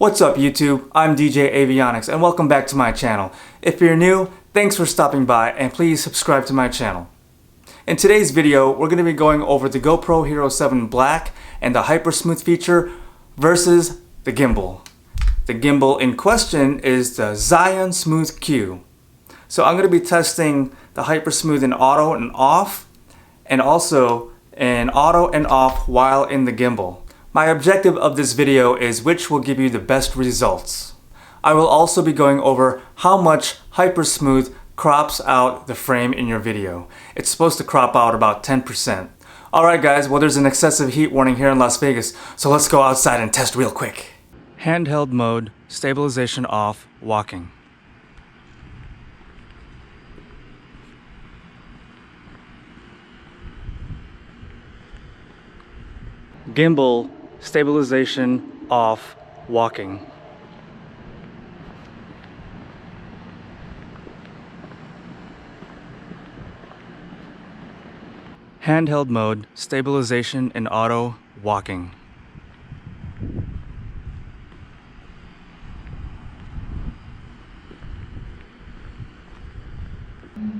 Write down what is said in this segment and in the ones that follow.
What's up YouTube? I'm DJ Avionics and welcome back to my channel. If you're new, thanks for stopping by and please subscribe to my channel. In today's video, we're going to be going over the GoPro Hero 7 Black and the Hypersmooth feature versus the gimbal. The gimbal in question is the Zhiyun Smooth Q. So I'm going to be testing the Hypersmooth in auto and off, and also in auto and off while in the gimbal. My objective of this video is which will give you the best results. I will also be going over how much Hypersmooth crops out the frame in your video. It's supposed to crop out about 10%. Alright guys, well there's an excessive heat warning here in Las Vegas, so let's go outside and test real quick. Handheld mode, stabilization off, walking. Gimbal, stabilization off, walking. Handheld mode, stabilization in auto, walking.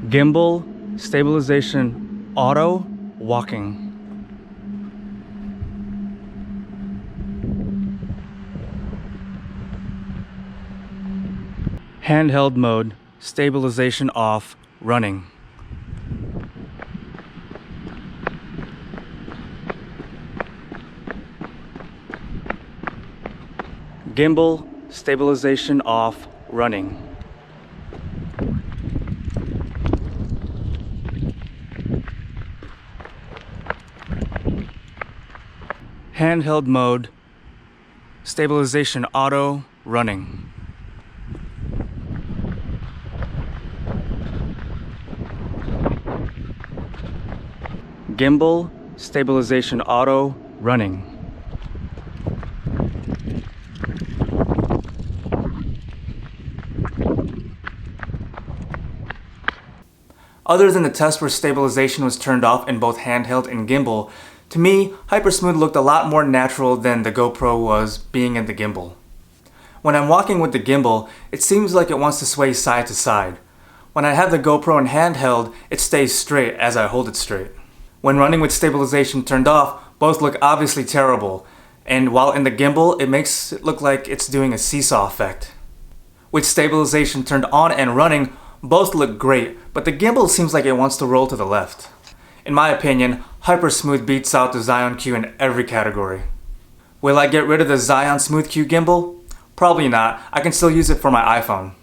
Gimbal, stabilization auto, walking. Handheld mode, stabilization off, running. Gimbal, stabilization off, running. Handheld mode, stabilization auto, running. Gimbal, stabilization auto, running. Other than the test where stabilization was turned off in both handheld and gimbal, to me, Hypersmooth looked a lot more natural than the GoPro was being in the gimbal. When I'm walking with the gimbal, it seems like it wants to sway side to side. When I have the GoPro in handheld, it stays straight as I hold it straight. When running with stabilization turned off, both look obviously terrible, and while in the gimbal, it makes it look like it's doing a seesaw effect. With stabilization turned on and running, both look great, but the gimbal seems like it wants to roll to the left. In my opinion, Hypersmooth beats out the Zhiyun Q in every category. Will I get rid of the Zhiyun Smooth Q gimbal? Probably not. I can still use it for my iPhone.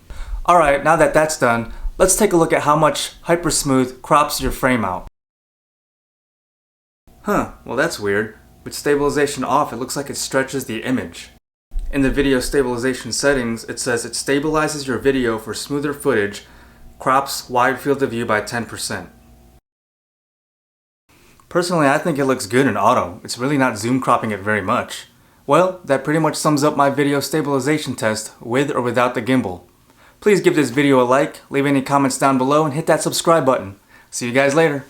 Alright, now that that's done, let's take a look at how much Hypersmooth crops your frame out. Well that's weird. With stabilization off, it looks like it stretches the image. In the video stabilization settings, it says it stabilizes your video for smoother footage, crops wide field of view by 10%. Personally, I think it looks good in auto. It's really not zoom cropping it very much. Well, that pretty much sums up my video stabilization test with or without the gimbal. Please give this video a like, leave any comments down below, and hit that subscribe button. See you guys later.